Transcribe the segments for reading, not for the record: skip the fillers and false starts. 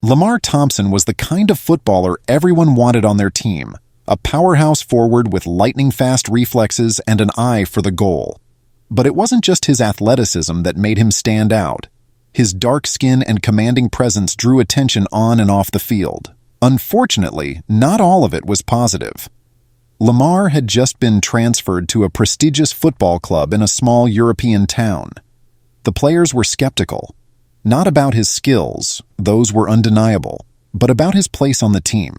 Lamar Thompson was the kind of footballer everyone wanted on their team, a powerhouse forward with lightning-fast reflexes and an eye for the goal. But it wasn't just his athleticism that made him stand out. His dark skin and commanding presence drew attention on and off the field. Unfortunately, not all of it was positive. Lamar had just been transferred to a prestigious football club in a small European town. The players were skeptical. Not about his skills, those were undeniable, but about his place on the team.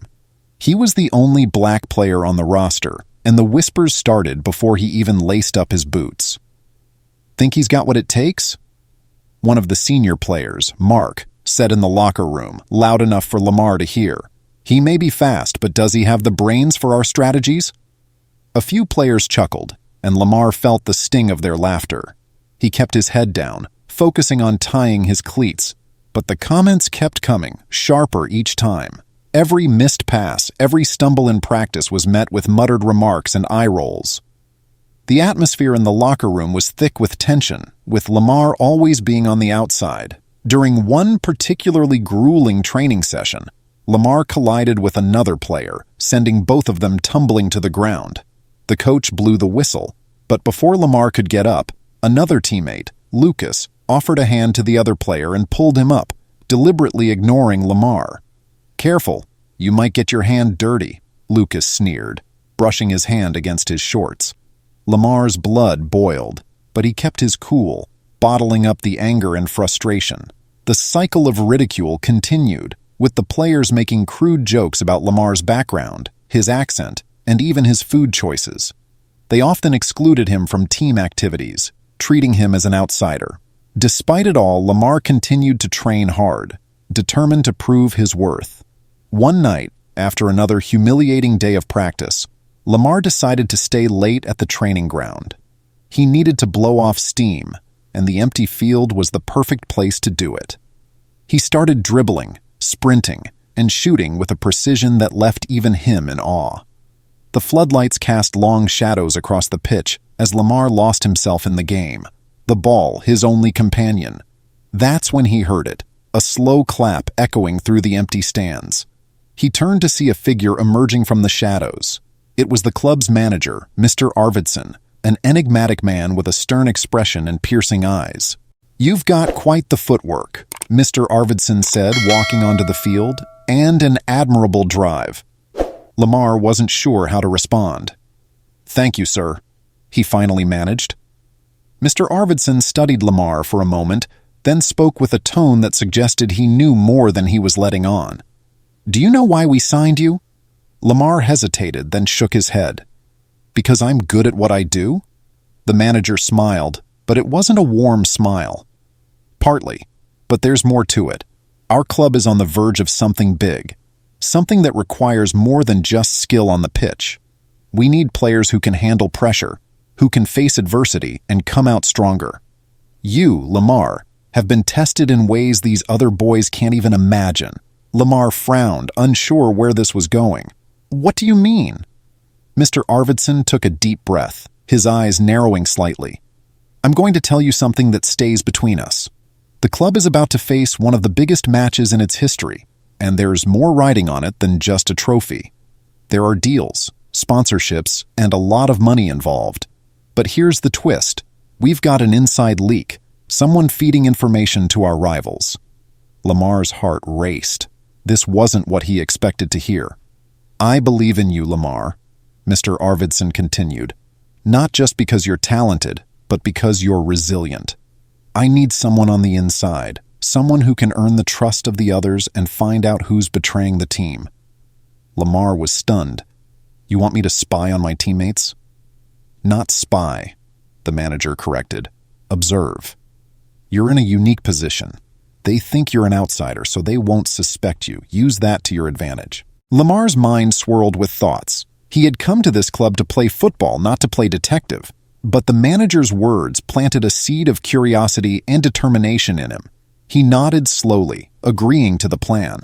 He was the only black player on the roster, and the whispers started before he even laced up his boots. "Think he's got what it takes?" One of the senior players, Mark, said in the locker room, loud enough for Lamar to hear. "He may be fast, but does he have the brains for our strategies?" A few players chuckled, and Lamar felt the sting of their laughter. He kept his head down, focusing on tying his cleats, but the comments kept coming, sharper each time. Every missed pass, every stumble in practice was met with muttered remarks and eye rolls. The atmosphere in the locker room was thick with tension, with Lamar always being on the outside. During one particularly grueling training session, Lamar collided with another player, sending both of them tumbling to the ground. The coach blew the whistle, but before Lamar could get up, another teammate, Lucas, offered a hand to the other player and pulled him up, deliberately ignoring Lamar. "Careful, you might get your hand dirty," Lucas sneered, brushing his hand against his shorts. Lamar's blood boiled, but he kept his cool, bottling up the anger and frustration. The cycle of ridicule continued, with the players making crude jokes about Lamar's background, his accent, and even his food choices. They often excluded him from team activities, treating him as an outsider. Despite it all, Lamar continued to train hard, determined to prove his worth. One night, after another humiliating day of practice, Lamar decided to stay late at the training ground. He needed to blow off steam, and the empty field was the perfect place to do it. He started dribbling, sprinting, and shooting with a precision that left even him in awe. The floodlights cast long shadows across the pitch as Lamar lost himself in the game, the ball his only companion. That's when he heard it, a slow clap echoing through the empty stands. He turned to see a figure emerging from the shadows. It was the club's manager, Mr. Arvidsson, an enigmatic man with a stern expression and piercing eyes. "You've got quite the footwork," Mr. Arvidsson said, walking onto the field, "and an admirable drive." Lamar wasn't sure how to respond. "Thank you, sir," he finally managed. Mr. Arvidsson studied Lamar for a moment, then spoke with a tone that suggested he knew more than he was letting on. "Do you know why we signed you?" Lamar hesitated, then shook his head. "Because I'm good at what I do?" The manager smiled, but it wasn't a warm smile. "Partly, but there's more to it. Our club is on the verge of something big, something that requires more than just skill on the pitch. We need players who can handle pressure, who can face adversity and come out stronger. You, Lamar, have been tested in ways these other boys can't even imagine." Lamar frowned, unsure where this was going. "What do you mean?" Mr. Arvidsson took a deep breath, his eyes narrowing slightly. "I'm going to tell you something that stays between us. The club is about to face one of the biggest matches in its history, and there's more riding on it than just a trophy. There are deals, sponsorships, and a lot of money involved. But here's the twist. We've got an inside leak, someone feeding information to our rivals." Lamar's heart raced. This wasn't what he expected to hear. "I believe in you, Lamar," Mr. Arvidsson continued. "Not just because you're talented, but because you're resilient. I need someone on the inside, someone who can earn the trust of the others and find out who's betraying the team." Lamar was stunned. "You want me to spy on my teammates?" "Not spy," the manager corrected. "Observe. You're in a unique position. They think you're an outsider, so they won't suspect you. Use that to your advantage." Lamar's mind swirled with thoughts. He had come to this club to play football, not to play detective. But the manager's words planted a seed of curiosity and determination in him. He nodded slowly, agreeing to the plan.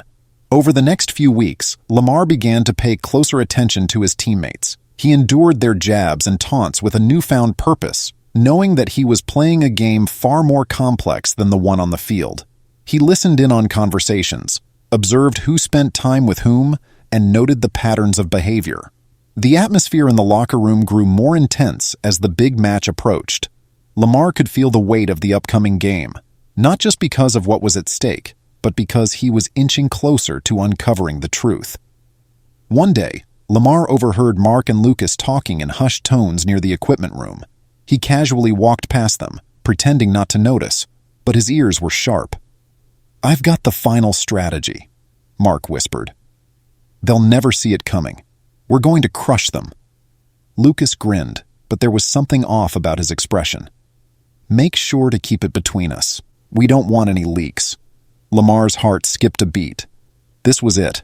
Over the next few weeks, Lamar began to pay closer attention to his teammates. He endured their jabs and taunts with a newfound purpose, knowing that he was playing a game far more complex than the one on the field. He listened in on conversations, observed who spent time with whom, and noted the patterns of behavior. The atmosphere in the locker room grew more intense as the big match approached. Lamar could feel the weight of the upcoming game, not just because of what was at stake, but because he was inching closer to uncovering the truth. One day, Lamar overheard Mark and Lucas talking in hushed tones near the equipment room. He casually walked past them, pretending not to notice, but his ears were sharp. "I've got the final strategy," Mark whispered. "They'll never see it coming. We're going to crush them." Lucas grinned, but there was something off about his expression. "Make sure to keep it between us. We don't want any leaks." Lamar's heart skipped a beat. This was it.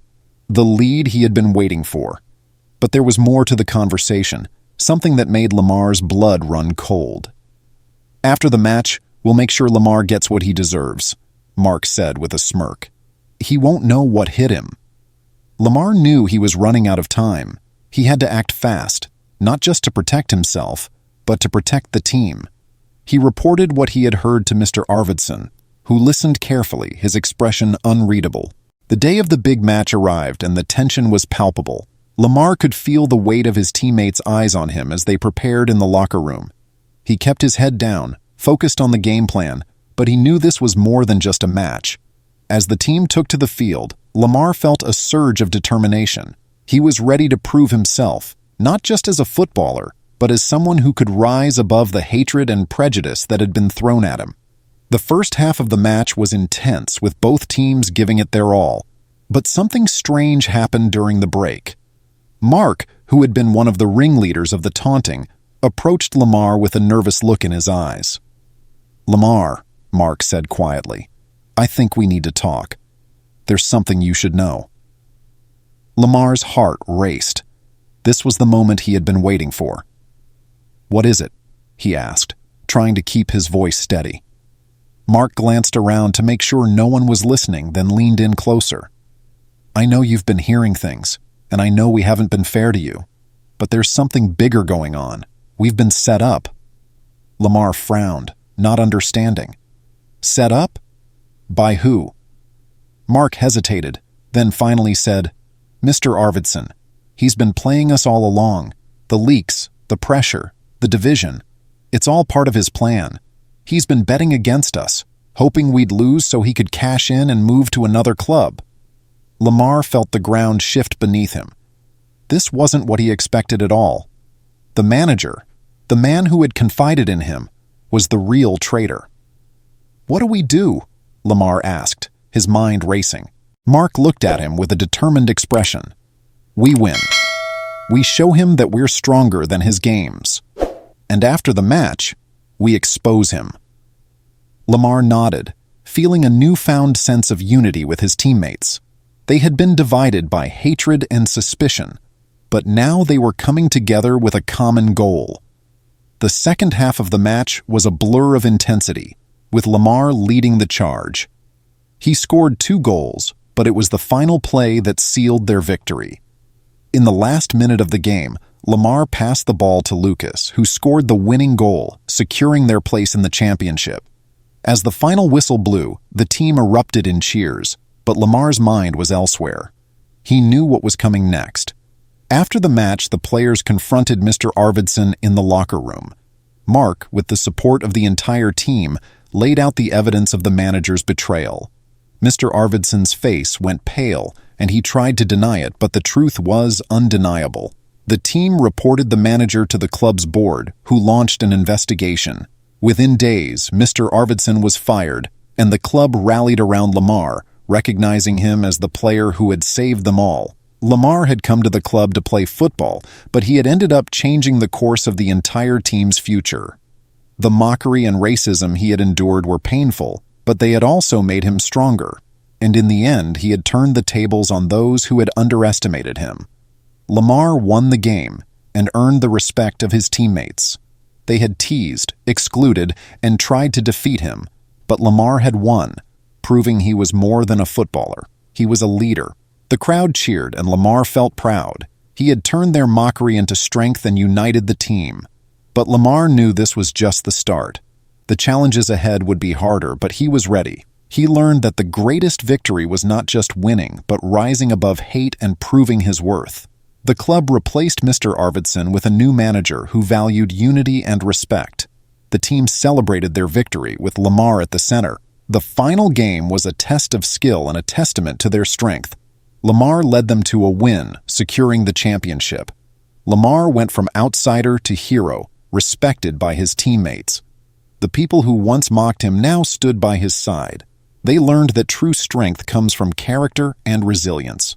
The lead he had been waiting for. But there was more to the conversation, something that made Lamar's blood run cold. "After the match, we'll make sure Lamar gets what he deserves," Mark said with a smirk. "He won't know what hit him." Lamar knew he was running out of time. He had to act fast, not just to protect himself, but to protect the team. He reported what he had heard to Mr. Arvidsson, who listened carefully, his expression unreadable. The day of the big match arrived and the tension was palpable. Lamar could feel the weight of his teammates' eyes on him as they prepared in the locker room. He kept his head down, focused on the game plan, but he knew this was more than just a match. As the team took to the field, Lamar felt a surge of determination. He was ready to prove himself, not just as a footballer, but as someone who could rise above the hatred and prejudice that had been thrown at him. The first half of the match was intense, with both teams giving it their all. But something strange happened during the break. Mark, who had been one of the ringleaders of the taunting, approached Lamar with a nervous look in his eyes. "Lamar," Mark said quietly, "I think we need to talk. There's something you should know." Lamar's heart raced. This was the moment he had been waiting for. "What is it?" he asked, trying to keep his voice steady. Mark glanced around to make sure no one was listening, then leaned in closer. "I know you've been hearing things, and I know we haven't been fair to you, but there's something bigger going on. We've been set up." Lamar frowned, not understanding. "Set up? By who?" Mark hesitated, then finally said, "Mr. Arvidsson. He's been playing us all along. The leaks, the pressure, the division. It's all part of his plan. He's been betting against us, hoping we'd lose so he could cash in and move to another club." Lamar felt the ground shift beneath him. This wasn't what he expected at all. The manager, the man who had confided in him, was the real traitor. "What do we do?" Lamar asked, his mind racing. Mark looked at him with a determined expression. "We win. We show him that we're stronger than his games. And after the match, we expose him." Lamar nodded, feeling a newfound sense of unity with his teammates. They had been divided by hatred and suspicion, but now they were coming together with a common goal. The second half of the match was a blur of intensity, with Lamar leading the charge. He scored 2 goals, but it was the final play that sealed their victory. In the last minute of the game, Lamar passed the ball to Lucas, who scored the winning goal, securing their place in the championship. As the final whistle blew, the team erupted in cheers, but Lamar's mind was elsewhere. He knew what was coming next. After the match, the players confronted Mr. Arvidsson in the locker room. Mark, with the support of the entire team, laid out the evidence of the manager's betrayal. Mr. Arvidsson's face went pale, and he tried to deny it, but the truth was undeniable. The team reported the manager to the club's board, who launched an investigation. Within days, Mr. Arvidsson was fired, and the club rallied around Lamar, recognizing him as the player who had saved them all. Lamar had come to the club to play football, but he had ended up changing the course of the entire team's future. The mockery and racism he had endured were painful, but they had also made him stronger, and in the end he had turned the tables on those who had underestimated him. Lamar won the game and earned the respect of his teammates. They had teased, excluded, and tried to defeat him, but Lamar had won, proving he was more than a footballer. He was a leader. The crowd cheered, and Lamar felt proud. He had turned their mockery into strength and united the team. But Lamar knew this was just the start. The challenges ahead would be harder, but he was ready. He learned that the greatest victory was not just winning, but rising above hate and proving his worth. The club replaced Mr. Arvidsson with a new manager who valued unity and respect. The team celebrated their victory with Lamar at the center. The final game was a test of skill and a testament to their strength. Lamar led them to a win, securing the championship. Lamar went from outsider to hero, respected by his teammates. The people who once mocked him now stood by his side. They learned that true strength comes from character and resilience.